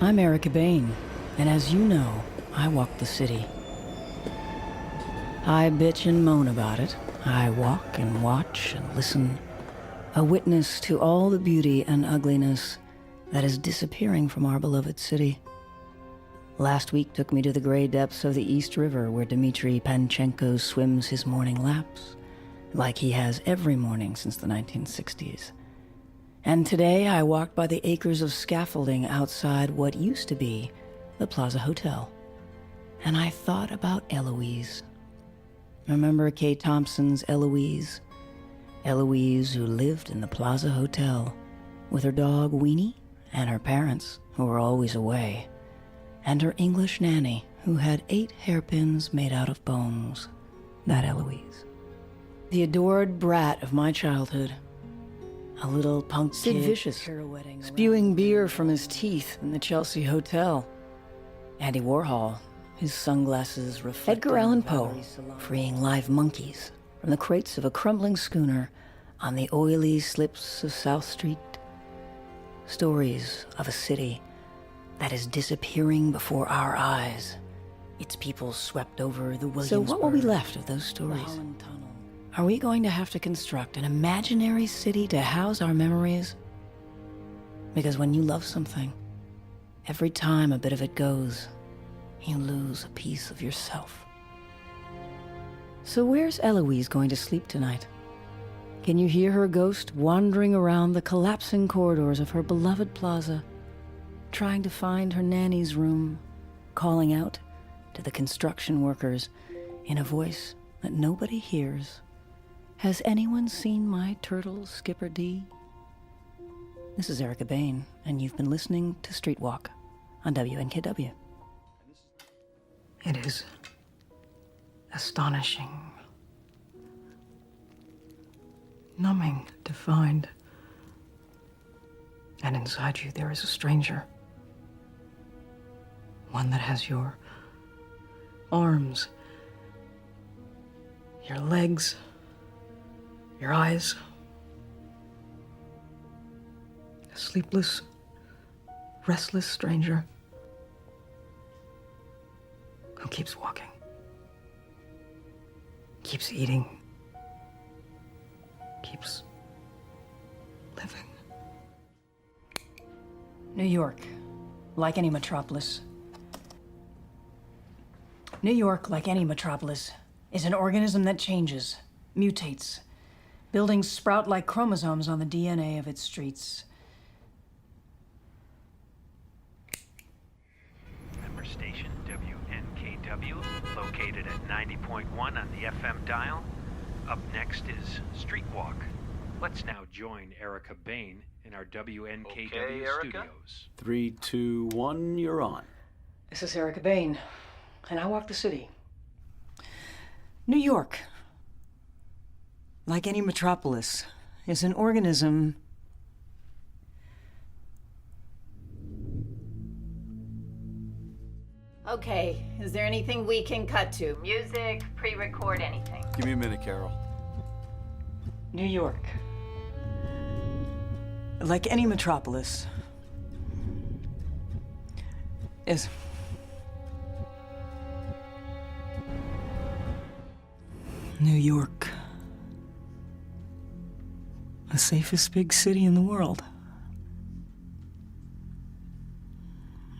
I'm Erica Bain, and as you know, I walk the city. I bitch and moan about it. I walk and watch and listen, a witness to all the beauty and ugliness that is disappearing from our beloved city. Last week took me to the gray depths of the East River where Dmitry Panchenko swims his morning laps, like he has every morning since the 1960s. And today I walked by the acres of scaffolding outside what used to be the Plaza Hotel. And I thought about Eloise. Remember Kay Thompson's Eloise? Eloise who lived in the Plaza Hotel with her dog Weenie and her parents who were always away, and her English nanny who had 8 hairpins made out of bones. That Eloise. The adored brat of my childhood. A little punk Sid Vicious, spewing beer from his teeth in the Chelsea Hotel. Andy Warhol, his sunglasses reflecting. Edgar Allan Poe, freeing live monkeys from the crates of a crumbling schooner on the oily slips of South Street. Stories of a city that is disappearing before our eyes. Its people swept over the Williamsburg. So what will be left of those stories? Are we going to have to construct an imaginary city to house our memories? Because when you love something, every time a bit of it goes, you lose a piece of yourself. So where's Eloise going to sleep tonight? Can you hear her ghost wandering around the collapsing corridors of her beloved plaza, trying to find her nanny's room, calling out to the construction workers in a voice that nobody hears? Has anyone seen my turtle, Skipper D? This is Erica Bain, and you've been listening to Street Walk on WNKW. It is astonishing, numbing to find, and inside you there is a stranger. One that has your arms, your legs, your eyes. A sleepless, restless stranger who keeps walking, keeps eating, keeps living. New York, like any metropolis. New York, like any metropolis, is an organism that changes, mutates. Buildings sprout like chromosomes on the DNA of its streets. Member station WNKW, located at 90.1 on the FM dial. Up next is Street Walk. Let's now join Erica Bain in our WNKW studios. 3, 2, 1, you're on. This is Erica Bain, and I walk the city. New York, like any metropolis, is an organism Okay, is there anything we can cut to? Music, pre-record, anything? Give me a minute, Carol. New York, like any metropolis, is New York, the safest big city in the world.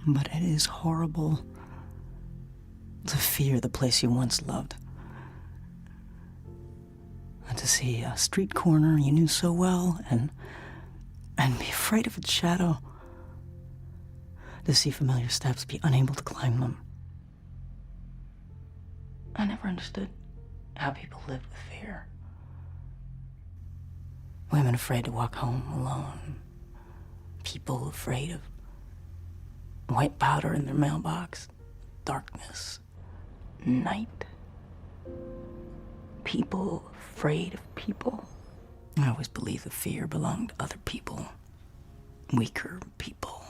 But it is horrible to fear the place you once loved. And to see a street corner you knew so well and be afraid of its shadow. To see familiar steps, be unable to climb them. I never understood how people lived with fear. Women afraid to walk home alone. People afraid of white powder in their mailbox. Darkness. Night. People afraid of people. I always believed the fear belonged to other people. Weaker people.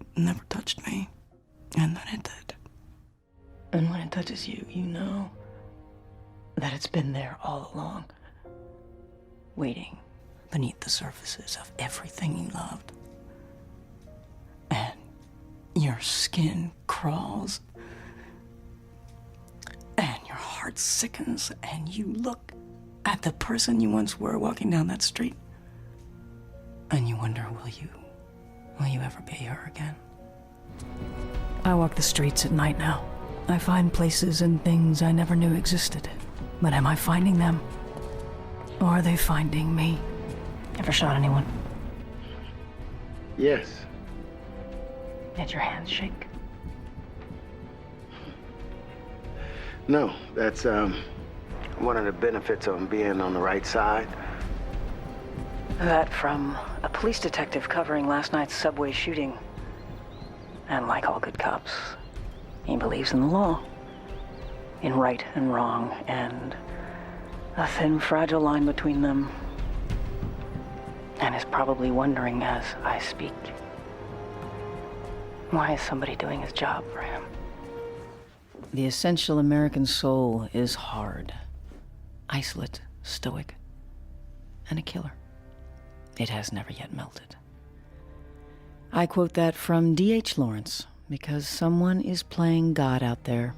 It never touched me. And then it did. And when it touches you, you know that it's been there all along, waiting beneath the surfaces of everything you loved. And your skin crawls, and your heart sickens, and you look at the person you once were walking down that street, and you wonder, will you ever be her again? I walk the streets at night now. I find places and things I never knew existed. But am I finding them? Or are they finding me? Ever shot anyone? Yes. Did your hands shake? No, that's one of the benefits of being on the right side. That from a police detective covering last night's subway shooting. And like all good cops, he believes in the law. In right and wrong, and a thin, fragile line between them. And is probably wondering as I speak, why is somebody doing his job for him? The essential American soul is hard, isolate, stoic, and a killer. It has never yet melted. I quote that from D.H. Lawrence, because someone is playing God out there,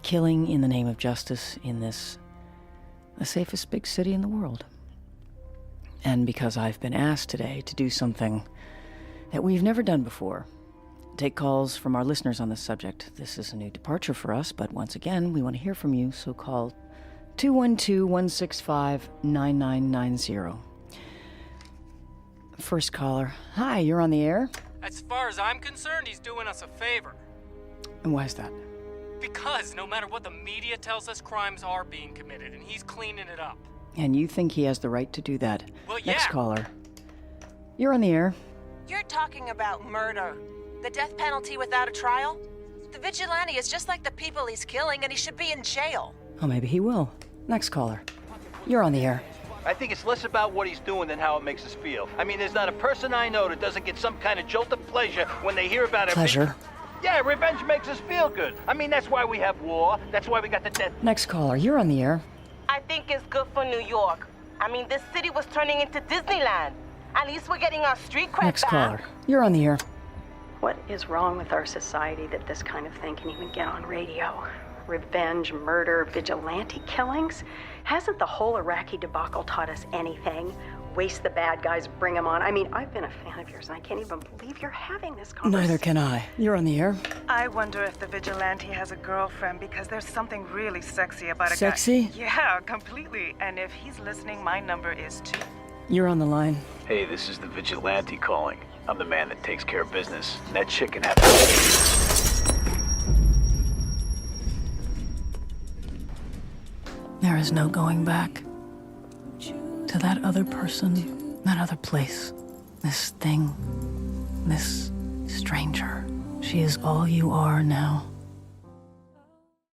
killing in the name of justice in this, the safest big city in the world. And because I've been asked today to do something that we've never done before, take calls from our listeners on this subject. This is a new departure for us, but once again, we want to hear from you, so call 212-165-9990. First caller. Hi, you're on the air. As far as I'm concerned, he's doing us a favor. And why is that? Because no matter what the media tells us, crimes are being committed, and he's cleaning it up. And you think he has the right to do that? Well, yeah. Next caller. You're on the air. You're talking about murder. The death penalty without a trial? The vigilante is just like the people he's killing, and he should be in jail. Oh, maybe he will. Next caller. You're on the air. I think it's less about what he's doing than how it makes us feel. I mean, there's not a person I know that doesn't get some kind of jolt of pleasure when they hear about it. Pleasure? Yeah, revenge makes us feel good. I mean, that's why we have war. That's why we got the death. Next caller. You're on the air. I think it's good for New York. I mean, this city was turning into Disneyland. At least we're getting our street cred Next back. caller. You're on the air. What is wrong with our society that this kind of thing can even get on radio? Revenge, murder, vigilante killings? Hasn't the whole Iraqi debacle taught us anything? Waste the bad guys, bring them on. I mean, I've been a fan of yours, and I can't even believe you're having this conversation. Neither can I. You're on the air. I wonder if the vigilante has a girlfriend, because there's something really sexy about a guy. Sexy? Yeah, completely. And if he's listening, my number is 2. You're on the line. Hey, this is the vigilante calling. I'm the man that takes care of business. That chick can have There is no going back to that other person, that other place, this thing, this stranger. She is all you are now.